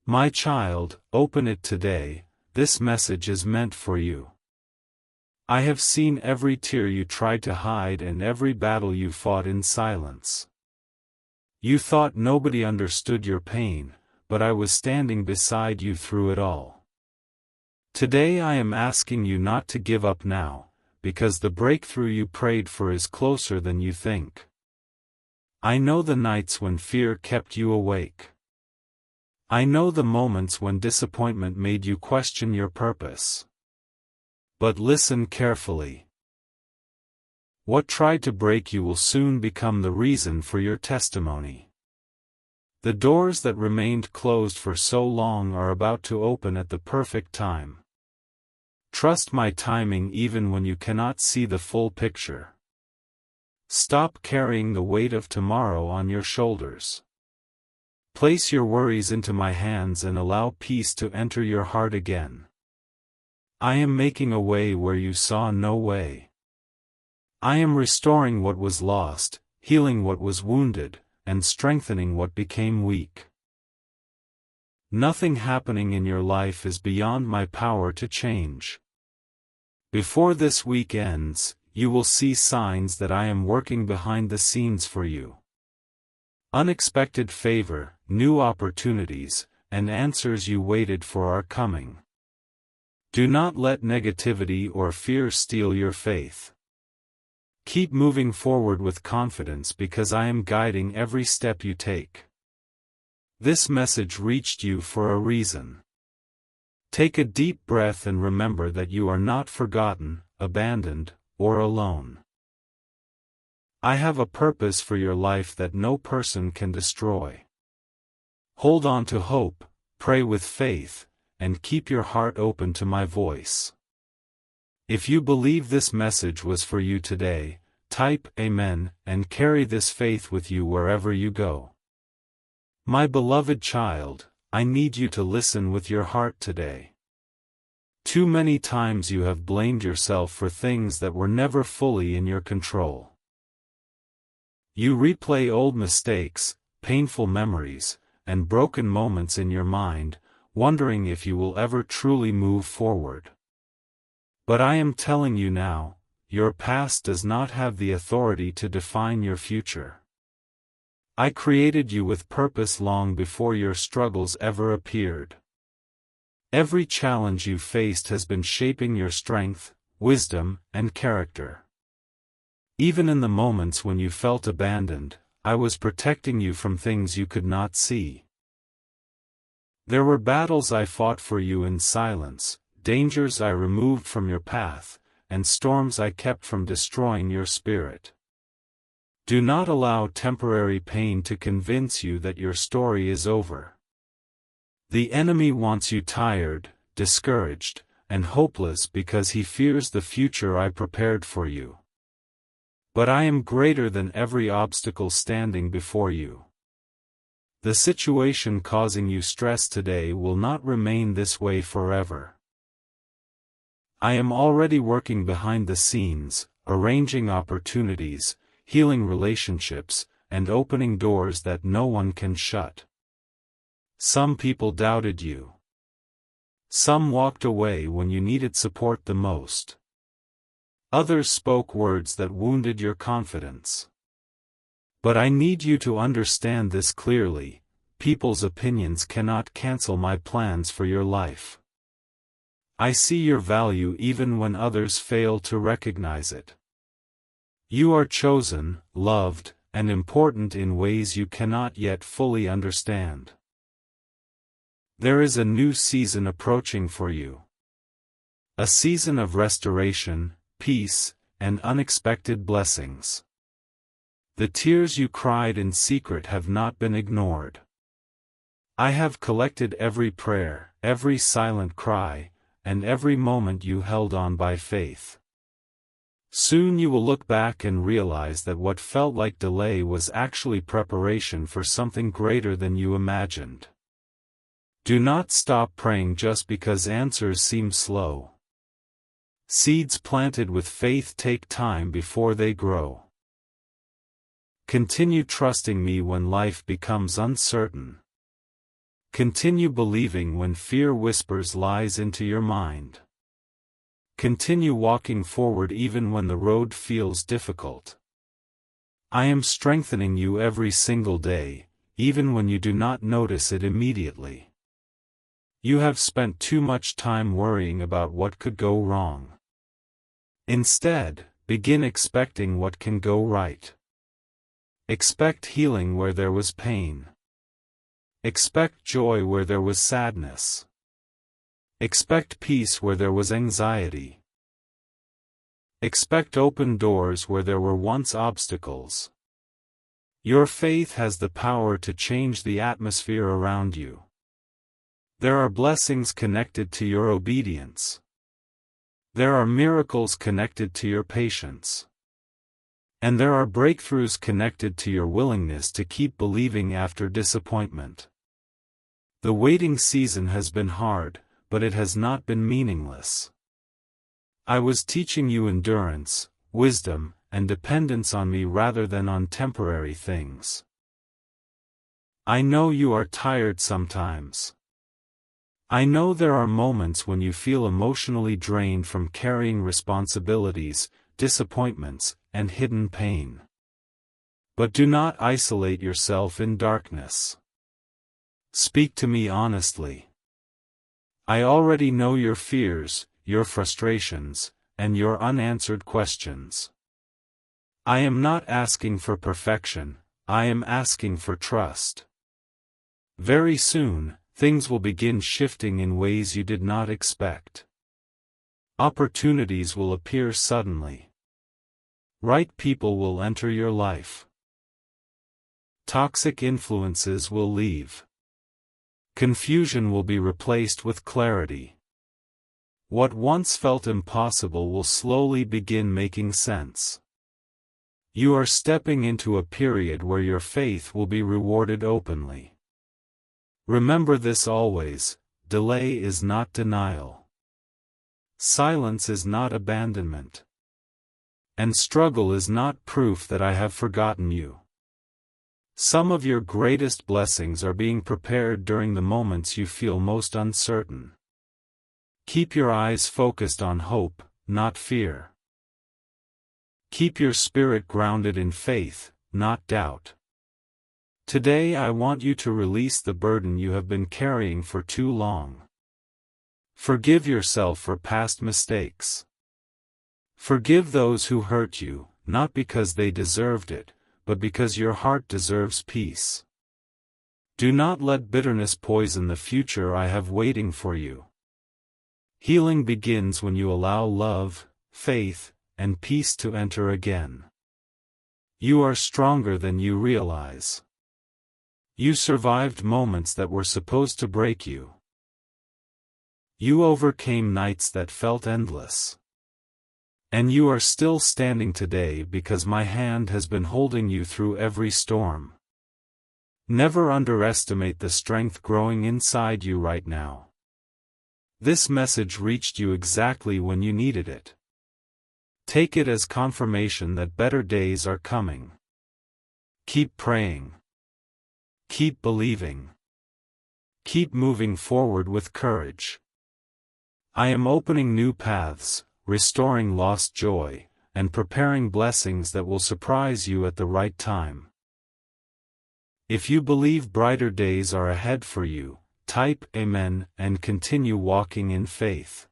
My child, open it today, this message is meant for you. I have seen every tear you tried to hide and every battle you fought in silence. You thought nobody understood your pain, but I was standing beside you through it all. Today I am asking you not to give up now, because the breakthrough you prayed for is closer than you think. I know the nights when fear kept you awake. I know the moments when disappointment made you question your purpose. But listen carefully. What tried to break you will soon become the reason for your testimony. The doors that remained closed for so long are about to open at the perfect time. Trust my timing even when you cannot see the full picture. Stop carrying the weight of tomorrow on your shoulders. Place your worries into my hands and allow peace to enter your heart again. I am making a way where you saw no way. I am restoring what was lost, healing what was wounded, and strengthening what became weak. Nothing happening in your life is beyond my power to change. Before this week ends, you will see signs that I am working behind the scenes for you. Unexpected favor, new opportunities, and answers you waited for are coming. Do not let negativity or fear steal your faith. Keep moving forward with confidence because I am guiding every step you take. This message reached you for a reason. Take a deep breath and remember that you are not forgotten, abandoned, or alone. I have a purpose for your life that no person can destroy. Hold on to hope, pray with faith, and keep your heart open to my voice. If you believe this message was for you today, type Amen and carry this faith with you wherever you go. My beloved child, I need you to listen with your heart today. Too many times you have blamed yourself for things that were never fully in your control. You replay old mistakes, painful memories, and broken moments in your mind, wondering if you will ever truly move forward. But I am telling you now, your past does not have the authority to define your future. I created you with purpose long before your struggles ever appeared. Every challenge you faced has been shaping your strength, wisdom, and character. Even in the moments when you felt abandoned, I was protecting you from things you could not see. There were battles I fought for you in silence, dangers I removed from your path, and storms I kept from destroying your spirit. Do not allow temporary pain to convince you that your story is over. The enemy wants you tired, discouraged, and hopeless because he fears the future I prepared for you. But I am greater than every obstacle standing before you. The situation causing you stress today will not remain this way forever. I am already working behind the scenes, arranging opportunities, healing relationships, and opening doors that no one can shut. Some people doubted you. Some walked away when you needed support the most. Others spoke words that wounded your confidence. But I need you to understand this clearly: people's opinions cannot cancel my plans for your life. I see your value even when others fail to recognize it. You are chosen, loved, and important in ways you cannot yet fully understand. There is a new season approaching for you. A season of restoration, peace, and unexpected blessings. The tears you cried in secret have not been ignored. I have collected every prayer, every silent cry, and every moment you held on by faith. Soon you will look back and realize that what felt like delay was actually preparation for something greater than you imagined. Do not stop praying just because answers seem slow. Seeds planted with faith take time before they grow. Continue trusting me when life becomes uncertain. Continue believing when fear whispers lies into your mind. Continue walking forward even when the road feels difficult. I am strengthening you every single day, even when you do not notice it immediately. You have spent too much time worrying about what could go wrong. Instead, begin expecting what can go right. Expect healing where there was pain. Expect joy where there was sadness. Expect peace where there was anxiety. Expect open doors where there were once obstacles. Your faith has the power to change the atmosphere around you. There are blessings connected to your obedience. There are miracles connected to your patience. And there are breakthroughs connected to your willingness to keep believing after disappointment. The waiting season has been hard, but it has not been meaningless. I was teaching you endurance, wisdom, and dependence on me rather than on temporary things. I know you are tired sometimes. I know there are moments when you feel emotionally drained from carrying responsibilities, disappointments, and hidden pain. But do not isolate yourself in darkness. Speak to me honestly. I already know your fears, your frustrations, and your unanswered questions. I am not asking for perfection, I am asking for trust. Very soon, things will begin shifting in ways you did not expect. Opportunities will appear suddenly. Right people will enter your life. Toxic influences will leave. Confusion will be replaced with clarity. What once felt impossible will slowly begin making sense. You are stepping into a period where your faith will be rewarded openly. Remember this always: delay is not denial. Silence is not abandonment. And struggle is not proof that I have forgotten you. Some of your greatest blessings are being prepared during the moments you feel most uncertain. Keep your eyes focused on hope, not fear. Keep your spirit grounded in faith, not doubt. Today I want you to release the burden you have been carrying for too long. Forgive yourself for past mistakes. Forgive those who hurt you, not because they deserved it, but because your heart deserves peace. Do not let bitterness poison the future I have waiting for you. Healing begins when you allow love, faith, and peace to enter again. You are stronger than you realize. You survived moments that were supposed to break you. You overcame nights that felt endless. And you are still standing today because my hand has been holding you through every storm. Never underestimate the strength growing inside you right now. This message reached you exactly when you needed it. Take it as confirmation that better days are coming. Keep praying. Keep believing. Keep moving forward with courage. I am opening new paths, restoring lost joy, and preparing blessings that will surprise you at the right time. If you believe brighter days are ahead for you, type Amen and continue walking in faith.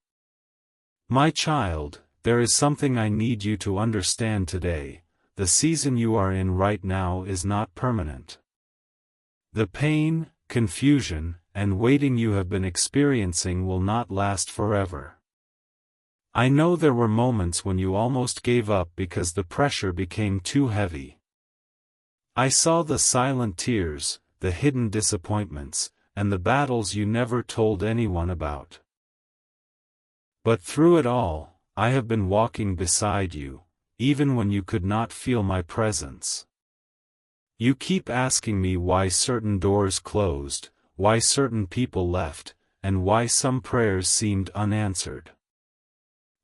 My child, there is something I need you to understand today: the season you are in right now is not permanent. The pain, confusion, and waiting you have been experiencing will not last forever. I know there were moments when you almost gave up because the pressure became too heavy. I saw the silent tears, the hidden disappointments, and the battles you never told anyone about. But through it all, I have been walking beside you, even when you could not feel my presence. You keep asking me why certain doors closed, why certain people left, and why some prayers seemed unanswered.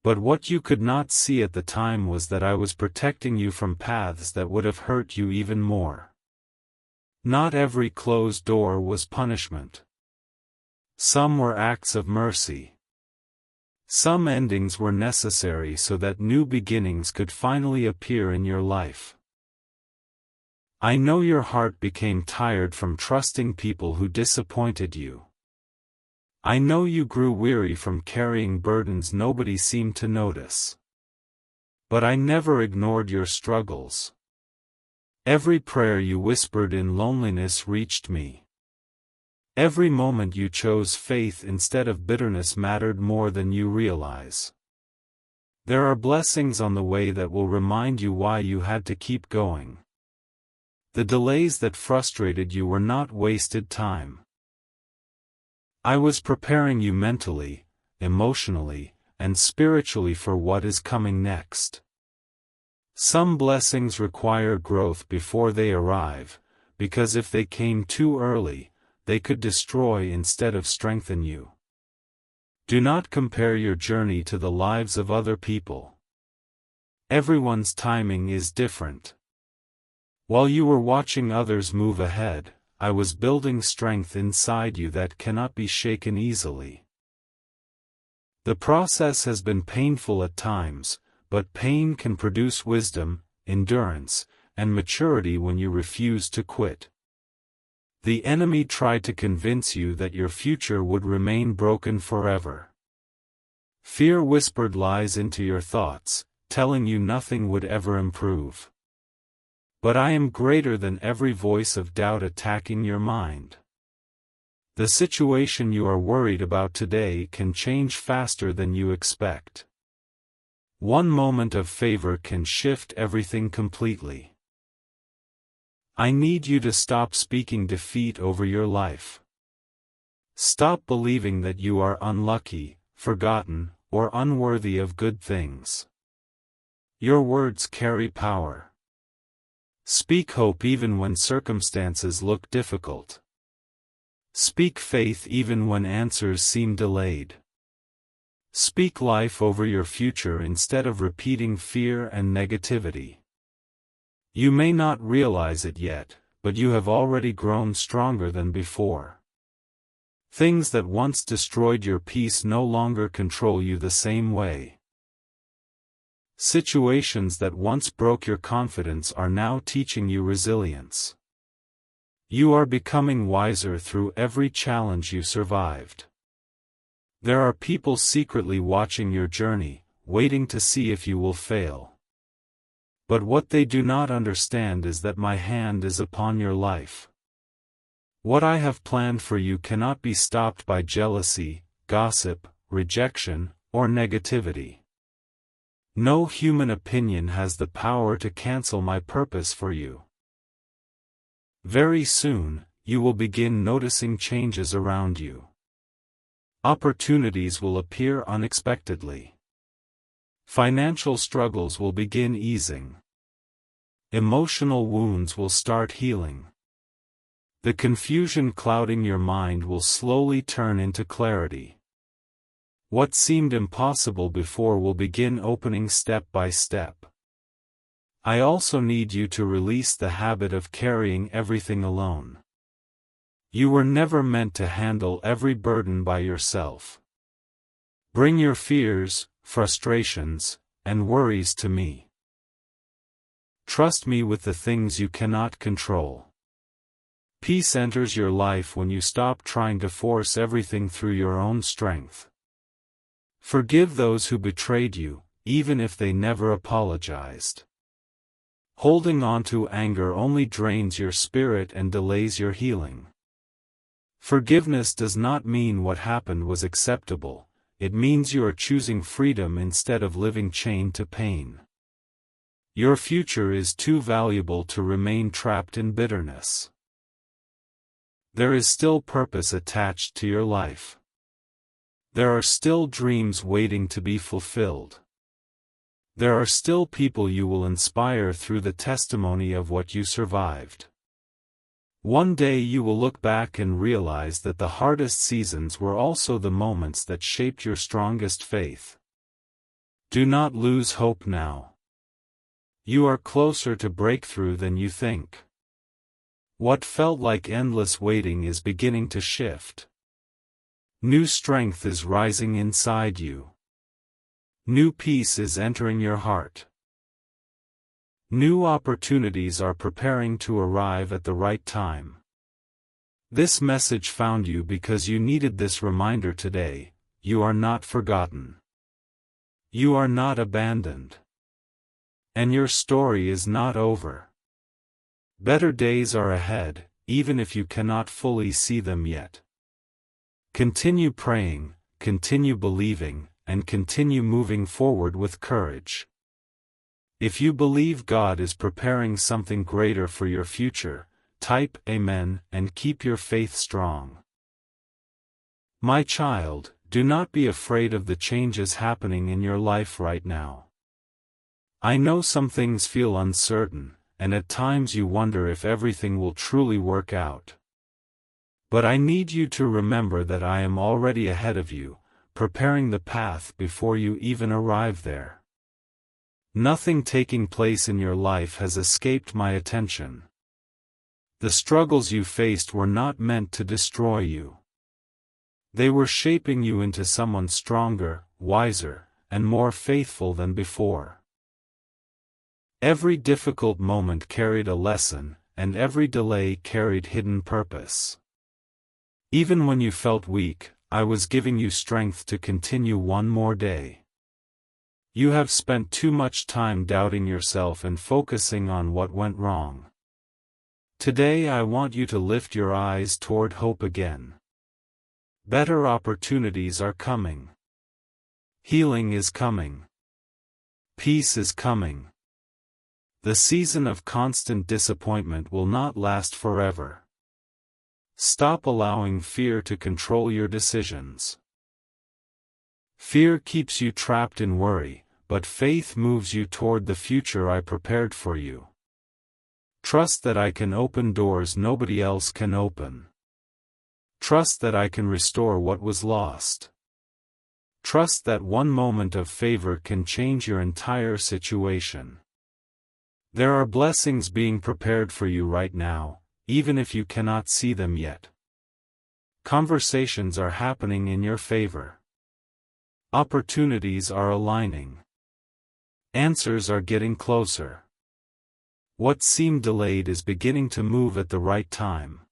But what you could not see at the time was that I was protecting you from paths that would have hurt you even more. Not every closed door was punishment. Some were acts of mercy. Some endings were necessary so that new beginnings could finally appear in your life. I know your heart became tired from trusting people who disappointed you. I know you grew weary from carrying burdens nobody seemed to notice. But I never ignored your struggles. Every prayer you whispered in loneliness reached me. Every moment you chose faith instead of bitterness mattered more than you realize. There are blessings on the way that will remind you why you had to keep going. The delays that frustrated you were not wasted time. I was preparing you mentally, emotionally, and spiritually for what is coming next. Some blessings require growth before they arrive, because if they came too early, they could destroy instead of strengthen you. Do not compare your journey to the lives of other people. Everyone's timing is different. While you were watching others move ahead, I was building strength inside you that cannot be shaken easily. The process has been painful at times, but pain can produce wisdom, endurance, and maturity when you refuse to quit. The enemy tried to convince you that your future would remain broken forever. Fear whispered lies into your thoughts, telling you nothing would ever improve. But I am greater than every voice of doubt attacking your mind. The situation you are worried about today can change faster than you expect. One moment of favor can shift everything completely. I need you to stop speaking defeat over your life. Stop believing that you are unlucky, forgotten, or unworthy of good things. Your words carry power. Speak hope even when circumstances look difficult. Speak faith even when answers seem delayed. Speak life over your future instead of repeating fear and negativity. You may not realize it yet, but you have already grown stronger than before. Things that once destroyed your peace no longer control you the same way. Situations that once broke your confidence are now teaching you resilience. You are becoming wiser through every challenge you survived. There are people secretly watching your journey, waiting to see if you will fail. But what they do not understand is that my hand is upon your life. What I have planned for you cannot be stopped by jealousy, gossip, rejection, or negativity. No human opinion has the power to cancel my purpose for you. Very soon, you will begin noticing changes around you. Opportunities will appear unexpectedly. Financial struggles will begin easing. Emotional wounds will start healing. The confusion clouding your mind will slowly turn into clarity. What seemed impossible before will begin opening step by step. I also need you to release the habit of carrying everything alone. You were never meant to handle every burden by yourself. Bring your fears, frustrations, and worries to me. Trust me with the things you cannot control. Peace enters your life when you stop trying to force everything through your own strength. Forgive those who betrayed you, even if they never apologized. Holding on to anger only drains your spirit and delays your healing. Forgiveness does not mean what happened was acceptable. It means you are choosing freedom instead of living chained to pain. Your future is too valuable to remain trapped in bitterness. There is still purpose attached to your life. There are still dreams waiting to be fulfilled. There are still people you will inspire through the testimony of what you survived. One day you will look back and realize that the hardest seasons were also the moments that shaped your strongest faith. Do not lose hope now. You are closer to breakthrough than you think. What felt like endless waiting is beginning to shift. New strength is rising inside you. New peace is entering your heart. New opportunities are preparing to arrive at the right time. This message found you because you needed this reminder today. You are not forgotten. You are not abandoned. And your story is not over. Better days are ahead, even if you cannot fully see them yet. Continue praying, continue believing, and continue moving forward with courage. If you believe God is preparing something greater for your future, type Amen and keep your faith strong. My child, do not be afraid of the changes happening in your life right now. I know some things feel uncertain, and at times you wonder if everything will truly work out. But I need you to remember that I am already ahead of you, preparing the path before you even arrive there. Nothing taking place in your life has escaped my attention. The struggles you faced were not meant to destroy you. They were shaping you into someone stronger, wiser, and more faithful than before. Every difficult moment carried a lesson, and every delay carried hidden purpose. Even when you felt weak, I was giving you strength to continue one more day. You have spent too much time doubting yourself and focusing on what went wrong. Today I want you to lift your eyes toward hope again. Better opportunities are coming. Healing is coming. Peace is coming. The season of constant disappointment will not last forever. Stop allowing fear to control your decisions. Fear keeps you trapped in worry, but faith moves you toward the future I prepared for you. Trust that I can open doors nobody else can open. Trust that I can restore what was lost. Trust that one moment of favor can change your entire situation. There are blessings being prepared for you right now, even if you cannot see them yet. Conversations are happening in your favor. Opportunities are aligning. Answers are getting closer. What seemed delayed is beginning to move at the right time.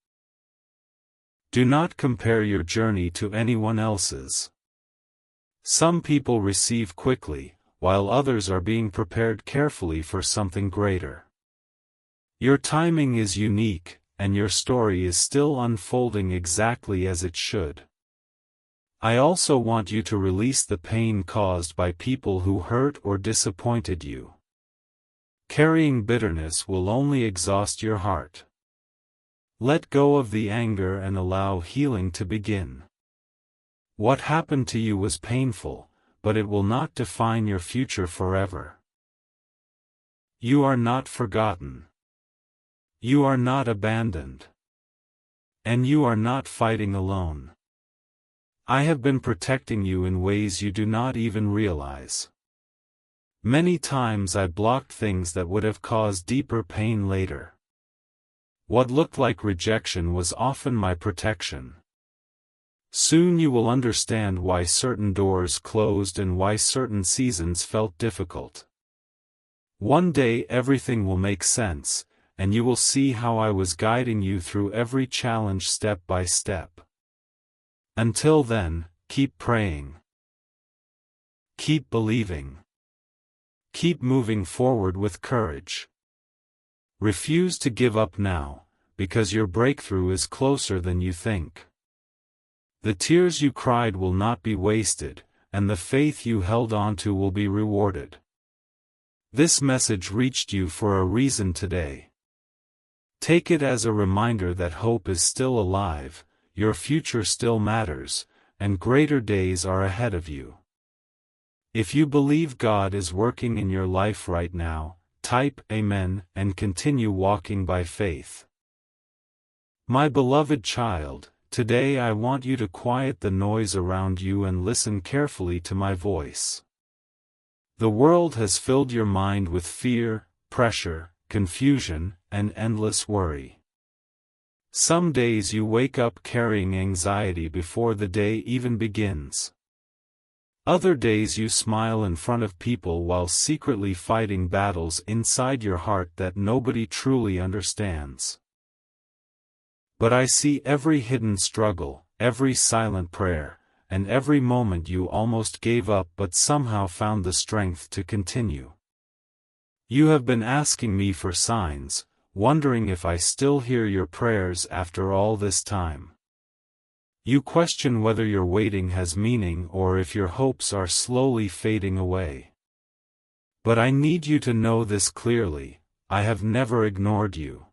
Do not compare your journey to anyone else's. Some people receive quickly, while others are being prepared carefully for something greater. Your timing is unique, and your story is still unfolding exactly as it should. I also want you to release the pain caused by people who hurt or disappointed you. Carrying bitterness will only exhaust your heart. Let go of the anger and allow healing to begin. What happened to you was painful, but it will not define your future forever. You are not forgotten. You are not abandoned. And you are not fighting alone. I have been protecting you in ways you do not even realize. Many times I blocked things that would have caused deeper pain later. What looked like rejection was often my protection. Soon you will understand why certain doors closed and why certain seasons felt difficult. One day everything will make sense, and you will see how I was guiding you through every challenge step by step. Until then, keep praying. Keep believing. Keep moving forward with courage. Refuse to give up now, because your breakthrough is closer than you think. The tears you cried will not be wasted, and the faith you held onto will be rewarded. This message reached you for a reason today. Take it as a reminder that hope is still alive, your future still matters, and greater days are ahead of you. If you believe God is working in your life right now, type Amen and continue walking by faith. My beloved child, today I want you to quiet the noise around you and listen carefully to my voice. The world has filled your mind with fear, pressure, confusion, and endless worry. Some days you wake up carrying anxiety before the day even begins. Other days you smile in front of people while secretly fighting battles inside your heart that nobody truly understands. But I see every hidden struggle, every silent prayer, and every moment you almost gave up but somehow found the strength to continue. You have been asking me for signs, wondering if I still hear your prayers after all this time. You question whether your waiting has meaning or if your hopes are slowly fading away. But I need you to know this clearly: I have never ignored you.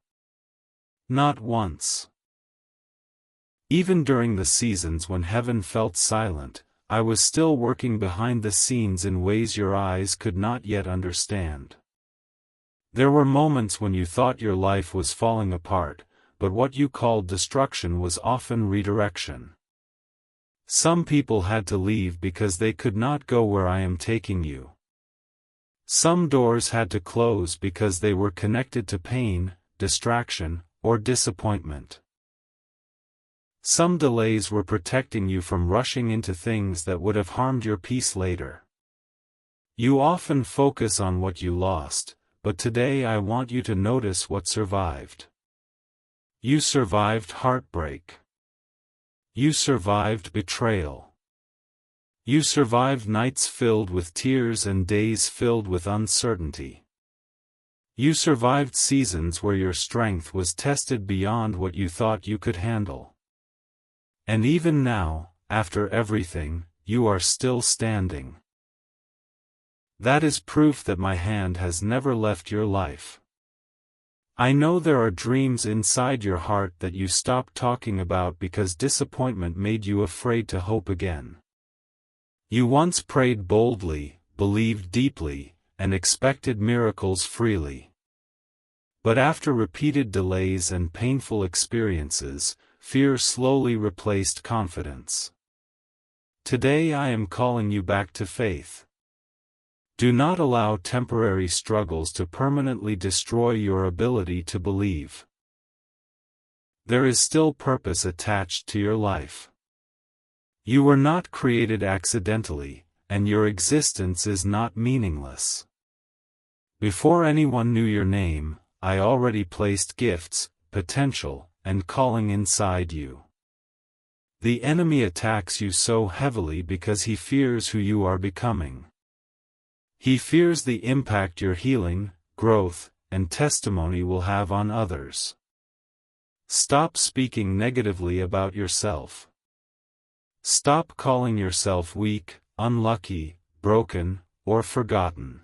Not once. Even during the seasons when heaven felt silent, I was still working behind the scenes in ways your eyes could not yet understand. There were moments when you thought your life was falling apart, but what you called destruction was often redirection. Some people had to leave because they could not go where I am taking you. Some doors had to close because they were connected to pain, distraction, or disappointment. Some delays were protecting you from rushing into things that would have harmed your peace later. You often focus on what you lost, but today I want you to notice what survived. You survived heartbreak. You survived betrayal. You survived nights filled with tears and days filled with uncertainty. You survived seasons where your strength was tested beyond what you thought you could handle. And even now, after everything, you are still standing. That is proof that my hand has never left your life. I know there are dreams inside your heart that you stopped talking about because disappointment made you afraid to hope again. You once prayed boldly, believed deeply, and expected miracles freely. But after repeated delays and painful experiences, fear slowly replaced confidence. Today I am calling you back to faith. Do not allow temporary struggles to permanently destroy your ability to believe. There is still purpose attached to your life. You were not created accidentally, and your existence is not meaningless. Before anyone knew your name, I already placed gifts, potential, and calling inside you. The enemy attacks you so heavily because he fears who you are becoming. He fears the impact your healing, growth, and testimony will have on others. Stop speaking negatively about yourself. Stop calling yourself weak, unlucky, broken, or forgotten.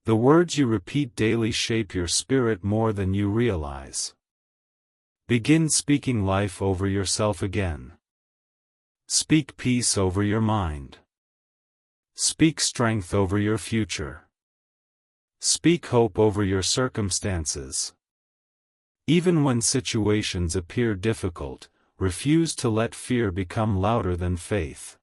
The words you repeat daily shape your spirit more than you realize. Begin speaking life over yourself again. Speak peace over your mind. Speak strength over your future. Speak hope over your circumstances. Even when situations appear difficult, refuse to let fear become louder than faith.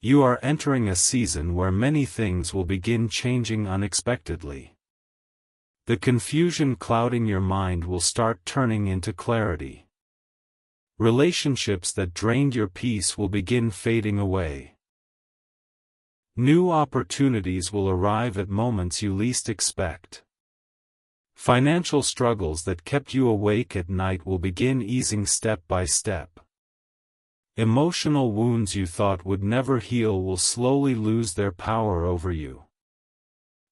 You are entering a season where many things will begin changing unexpectedly. The confusion clouding your mind will start turning into clarity. Relationships that drained your peace will begin fading away. New opportunities will arrive at moments you least expect. Financial struggles that kept you awake at night will begin easing step by step. Emotional wounds you thought would never heal will slowly lose their power over you.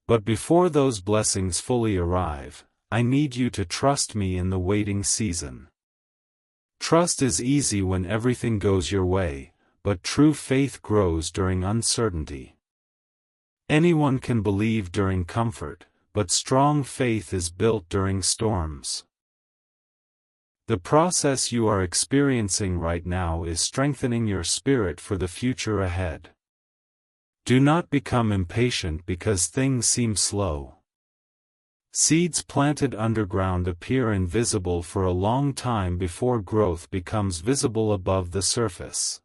But before those blessings fully arrive, I need you to trust me in the waiting season. Trust is easy when everything goes your way, but true faith grows during uncertainty. Anyone can believe during comfort, but strong faith is built during storms. The process you are experiencing right now is strengthening your spirit for the future ahead. Do not become impatient because things seem slow. Seeds planted underground appear invisible for a long time before growth becomes visible above the surface.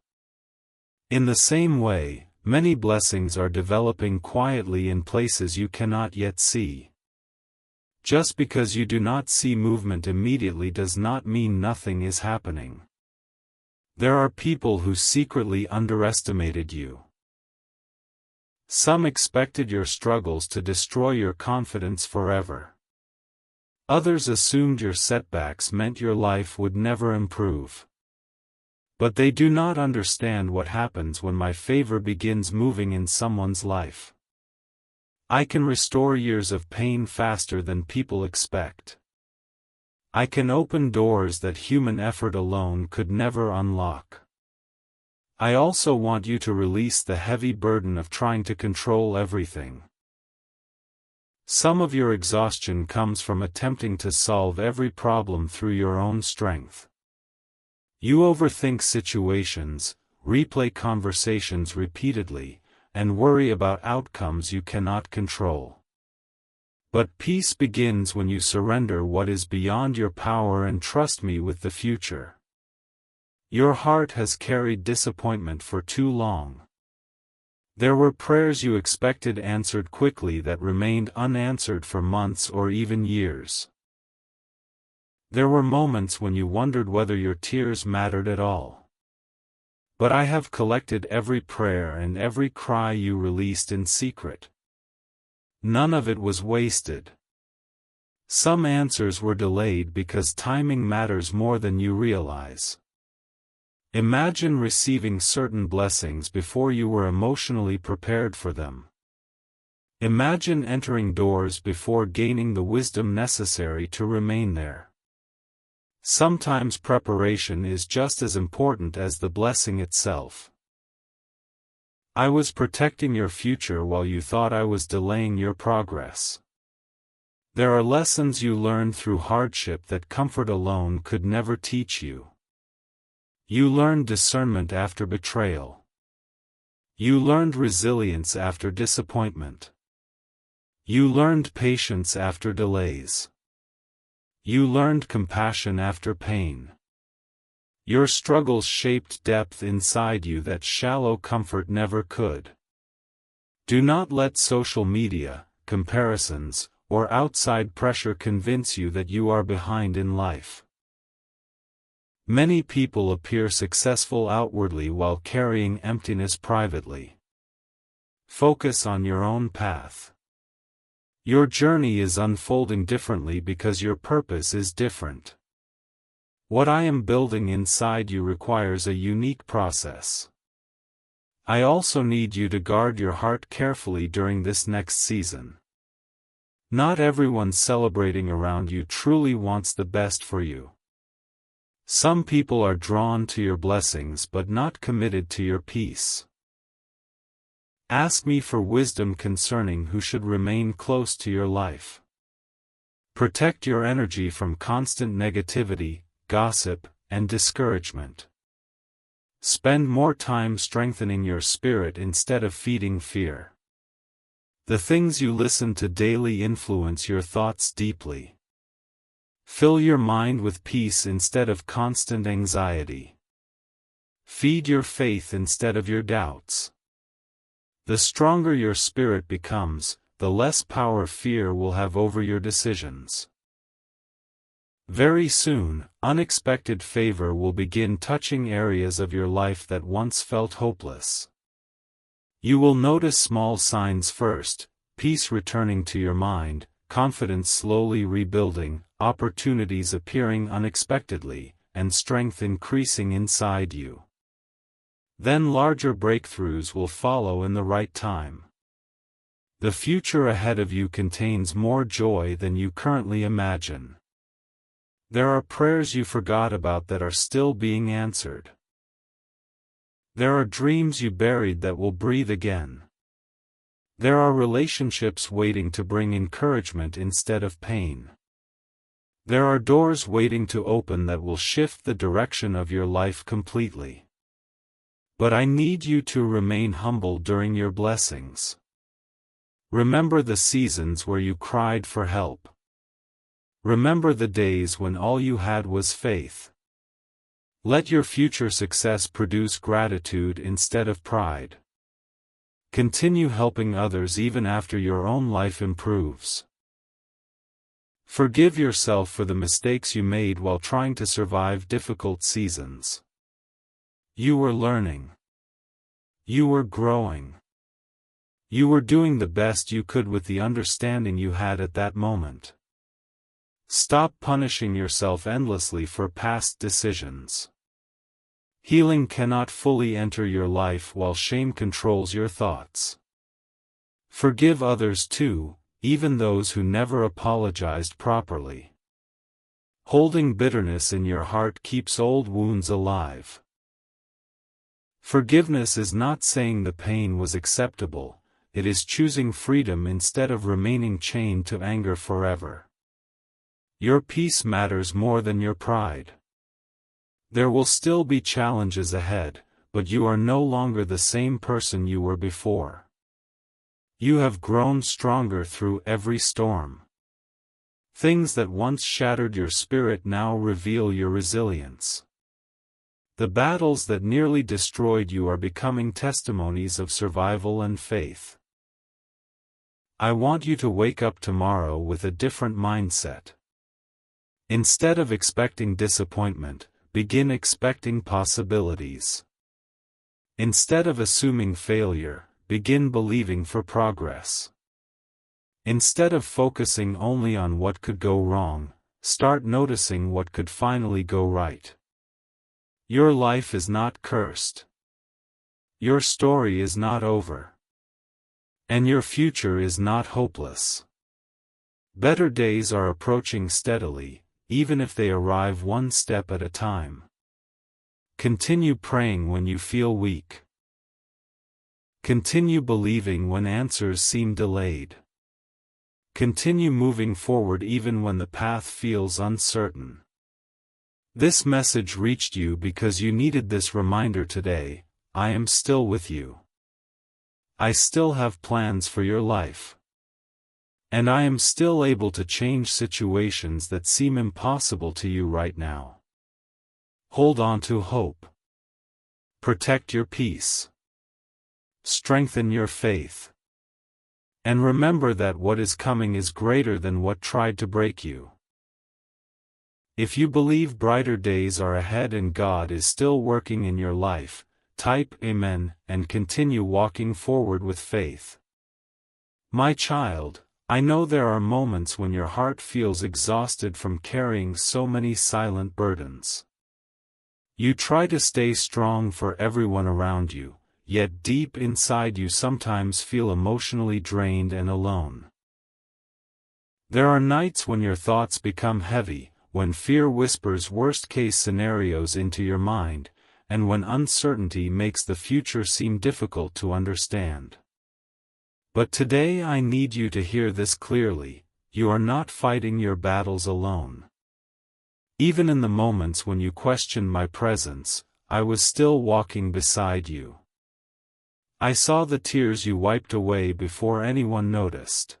In the same way, many blessings are developing quietly in places you cannot yet see. Just because you do not see movement immediately does not mean nothing is happening. There are people who secretly underestimated you. Some expected your struggles to destroy your confidence forever. Others assumed your setbacks meant your life would never improve. But they do not understand what happens when my favor begins moving in someone's life. I can restore years of pain faster than people expect. I can open doors that human effort alone could never unlock. I also want you to release the heavy burden of trying to control everything. Some of your exhaustion comes from attempting to solve every problem through your own strength. You overthink situations, replay conversations repeatedly, and worry about outcomes you cannot control. But peace begins when you surrender what is beyond your power and trust me with the future. Your heart has carried disappointment for too long. There were prayers you expected answered quickly that remained unanswered for months or even years. There were moments when you wondered whether your tears mattered at all. But I have collected every prayer and every cry you released in secret. None of it was wasted. Some answers were delayed because timing matters more than you realize. Imagine receiving certain blessings before you were emotionally prepared for them. Imagine entering doors before gaining the wisdom necessary to remain there. Sometimes preparation is just as important as the blessing itself. I was protecting your future while you thought I was delaying your progress. There are lessons you learned through hardship that comfort alone could never teach you. You learned discernment after betrayal. You learned resilience after disappointment. You learned patience after delays. You learned compassion after pain. Your struggles shaped depth inside you that shallow comfort never could. Do not let social media, comparisons, or outside pressure convince you that you are behind in life. Many people appear successful outwardly while carrying emptiness privately. Focus on your own path. Your journey is unfolding differently because your purpose is different. What I am building inside you requires a unique process. I also need you to guard your heart carefully during this next season. Not everyone celebrating around you truly wants the best for you. Some people are drawn to your blessings but not committed to your peace. Ask me for wisdom concerning who should remain close to your life. Protect your energy from constant negativity, gossip, and discouragement. Spend more time strengthening your spirit instead of feeding fear. The things you listen to daily influence your thoughts deeply. Fill your mind with peace instead of constant anxiety. Feed your faith instead of your doubts. The stronger your spirit becomes, the less power fear will have over your decisions. Very soon, unexpected favor will begin touching areas of your life that once felt hopeless. You will notice small signs first: peace returning to your mind, confidence slowly rebuilding, opportunities appearing unexpectedly, and strength increasing inside you. Then larger breakthroughs will follow in the right time. The future ahead of you contains more joy than you currently imagine. There are prayers you forgot about that are still being answered. There are dreams you buried that will breathe again. There are relationships waiting to bring encouragement instead of pain. There are doors waiting to open that will shift the direction of your life completely. But I need you to remain humble during your blessings. Remember the seasons where you cried for help. Remember the days when all you had was faith. Let your future success produce gratitude instead of pride. Continue helping others even after your own life improves. Forgive yourself for the mistakes you made while trying to survive difficult seasons. You were learning. You were growing. You were doing the best you could with the understanding you had at that moment. Stop punishing yourself endlessly for past decisions. Healing cannot fully enter your life while shame controls your thoughts. Forgive others too, even those who never apologized properly. Holding bitterness in your heart keeps old wounds alive. Forgiveness is not saying the pain was acceptable, it is choosing freedom instead of remaining chained to anger forever. Your peace matters more than your pride. There will still be challenges ahead, but you are no longer the same person you were before. You have grown stronger through every storm. Things that once shattered your spirit now reveal your resilience. The battles that nearly destroyed you are becoming testimonies of survival and faith. I want you to wake up tomorrow with a different mindset. Instead of expecting disappointment, begin expecting possibilities. Instead of assuming failure, begin believing for progress. Instead of focusing only on what could go wrong, start noticing what could finally go right. Your life is not cursed. Your story is not over. And your future is not hopeless. Better days are approaching steadily, even if they arrive one step at a time. Continue praying when you feel weak. Continue believing when answers seem delayed. Continue moving forward even when the path feels uncertain. This message reached you because you needed this reminder today. I am still with you. I still have plans for your life. And I am still able to change situations that seem impossible to you right now. Hold on to hope. Protect your peace. Strengthen your faith. And remember that what is coming is greater than what tried to break you. If you believe brighter days are ahead and God is still working in your life, type Amen and continue walking forward with faith. My child, I know there are moments when your heart feels exhausted from carrying so many silent burdens. You try to stay strong for everyone around you, yet deep inside you sometimes feel emotionally drained and alone. There are nights when your thoughts become heavy, when fear whispers worst-case scenarios into your mind, and when uncertainty makes the future seem difficult to understand. But today I need you to hear this clearly: you are not fighting your battles alone. Even in the moments when you questioned my presence, I was still walking beside you. I saw the tears you wiped away before anyone noticed.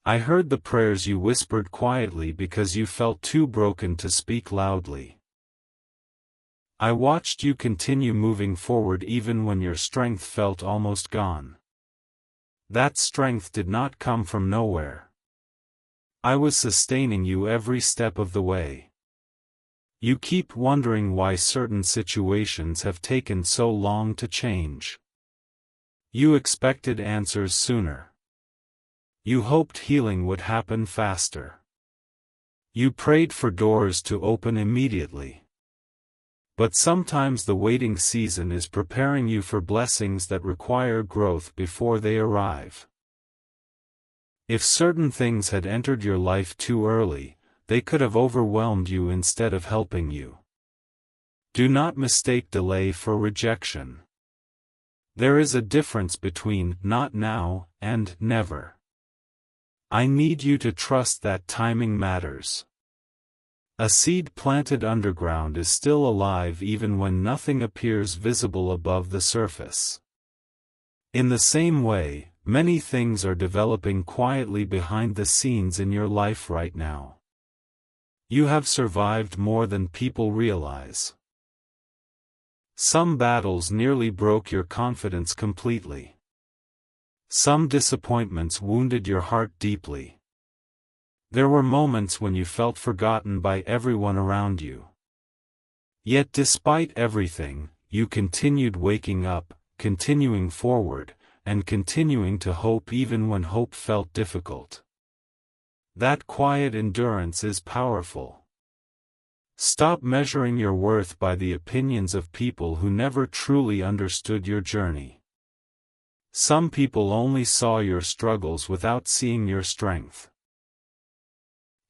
I heard the prayers you whispered quietly because you felt too broken to speak loudly. I watched you continue moving forward even when your strength felt almost gone. That strength did not come from nowhere. I was sustaining you every step of the way. You keep wondering why certain situations have taken so long to change. You expected answers sooner. You hoped healing would happen faster. You prayed for doors to open immediately. But sometimes the waiting season is preparing you for blessings that require growth before they arrive. If certain things had entered your life too early, they could have overwhelmed you instead of helping you. Do not mistake delay for rejection. There is a difference between not now and never. I need you to trust that timing matters. A seed planted underground is still alive even when nothing appears visible above the surface. In the same way, many things are developing quietly behind the scenes in your life right now. You have survived more than people realize. Some battles nearly broke your confidence completely. Some disappointments wounded your heart deeply. There were moments when you felt forgotten by everyone around you. Yet despite everything, you continued waking up, continuing forward, and continuing to hope even when hope felt difficult. That quiet endurance is powerful. Stop measuring your worth by the opinions of people who never truly understood your journey. Some people only saw your struggles without seeing your strength.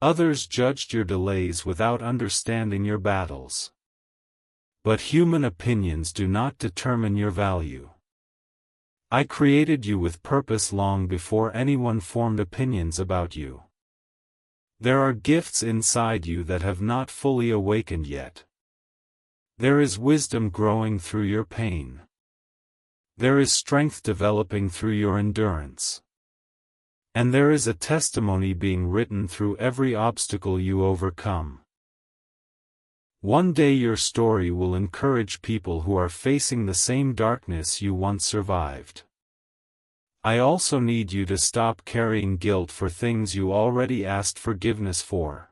Others judged your delays without understanding your battles. But human opinions do not determine your value. I created you with purpose long before anyone formed opinions about you. There are gifts inside you that have not fully awakened yet. There is wisdom growing through your pain. There is strength developing through your endurance. And there is a testimony being written through every obstacle you overcome. One day your story will encourage people who are facing the same darkness you once survived. I also need you to stop carrying guilt for things you already asked forgiveness for.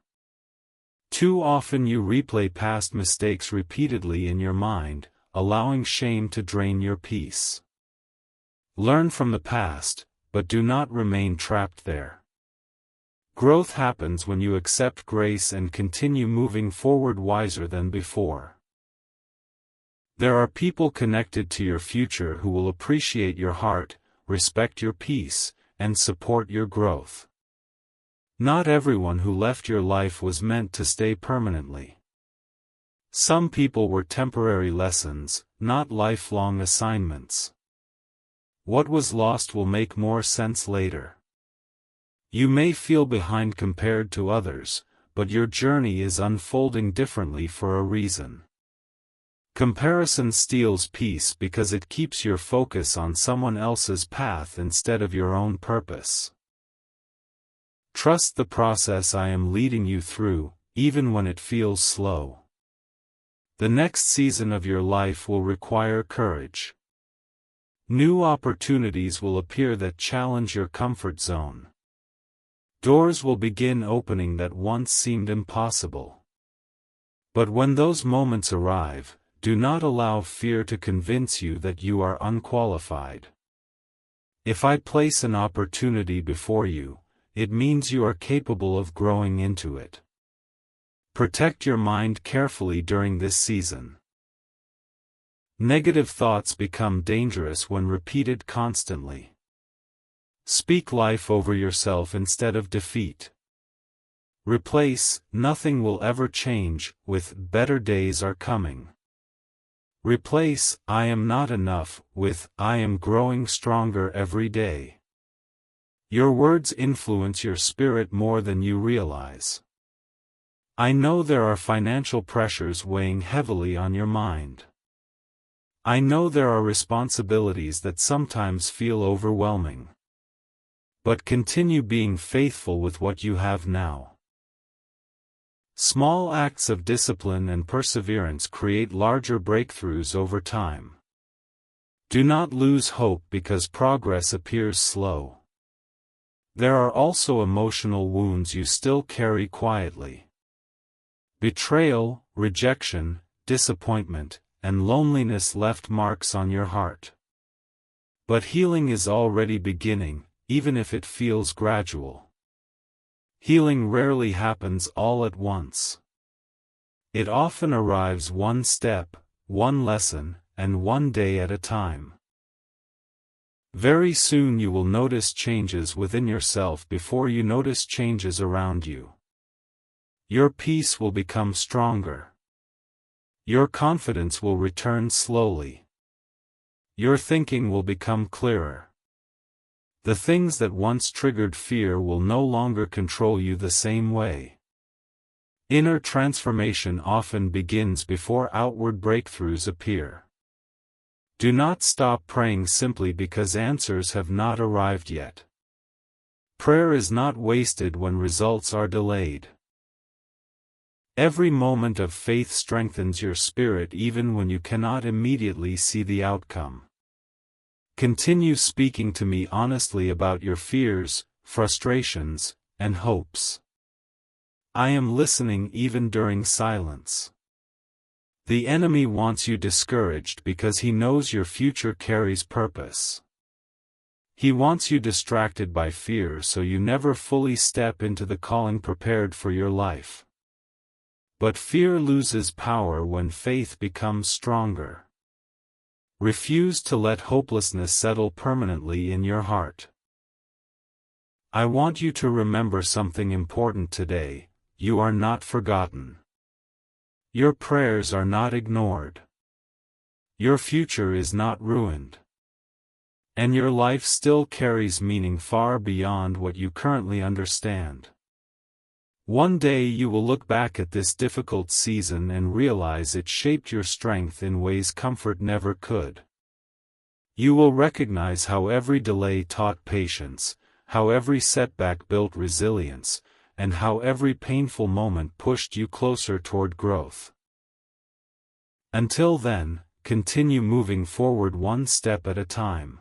Too often you replay past mistakes repeatedly in your mind, allowing shame to drain your peace. Learn from the past, but do not remain trapped there. Growth happens when you accept grace and continue moving forward wiser than before. There are people connected to your future who will appreciate your heart, respect your peace, and support your growth. Not everyone who left your life was meant to stay permanently. Some people were temporary lessons, not lifelong assignments. What was lost will make more sense later. You may feel behind compared to others, but your journey is unfolding differently for a reason. Comparison steals peace because it keeps your focus on someone else's path instead of your own purpose. Trust the process I am leading you through, even when it feels slow. The next season of your life will require courage. New opportunities will appear that challenge your comfort zone. Doors will begin opening that once seemed impossible. But when those moments arrive, do not allow fear to convince you that you are unqualified. If I place an opportunity before you, it means you are capable of growing into it. Protect your mind carefully during this season. Negative thoughts become dangerous when repeated constantly. Speak life over yourself instead of defeat. Replace "nothing will ever change" with "better days are coming." Replace "I am not enough" with "I am growing stronger every day." Your words influence your spirit more than you realize. I know there are financial pressures weighing heavily on your mind. I know there are responsibilities that sometimes feel overwhelming. But continue being faithful with what you have now. Small acts of discipline and perseverance create larger breakthroughs over time. Do not lose hope because progress appears slow. There are also emotional wounds you still carry quietly. Betrayal, rejection, disappointment, and loneliness left marks on your heart. But healing is already beginning, even if it feels gradual. Healing rarely happens all at once. It often arrives one step, one lesson, and one day at a time. Very soon you will notice changes within yourself before you notice changes around you. Your peace will become stronger. Your confidence will return slowly. Your thinking will become clearer. The things that once triggered fear will no longer control you the same way. Inner transformation often begins before outward breakthroughs appear. Do not stop praying simply because answers have not arrived yet. Prayer is not wasted when results are delayed. Every moment of faith strengthens your spirit even when you cannot immediately see the outcome. Continue speaking to me honestly about your fears, frustrations, and hopes. I am listening even during silence. The enemy wants you discouraged because he knows your future carries purpose. He wants you distracted by fear so you never fully step into the calling prepared for your life. But fear loses power when faith becomes stronger. Refuse to let hopelessness settle permanently in your heart. I want you to remember something important today: you are not forgotten. Your prayers are not ignored. Your future is not ruined. And your life still carries meaning far beyond what you currently understand. One day you will look back at this difficult season and realize it shaped your strength in ways comfort never could. You will recognize how every delay taught patience, how every setback built resilience, and how every painful moment pushed you closer toward growth. Until then, continue moving forward one step at a time.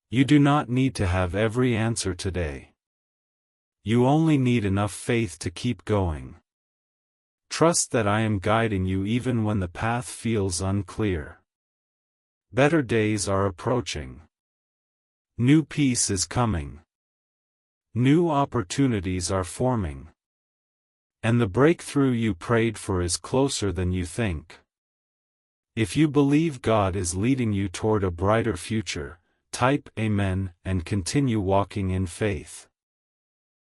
You do not need to have every answer today. You only need enough faith to keep going. Trust that I am guiding you even when the path feels unclear. Better days are approaching. New peace is coming. New opportunities are forming. And the breakthrough you prayed for is closer than you think. If you believe God is leading you toward a brighter future, type Amen and continue walking in faith.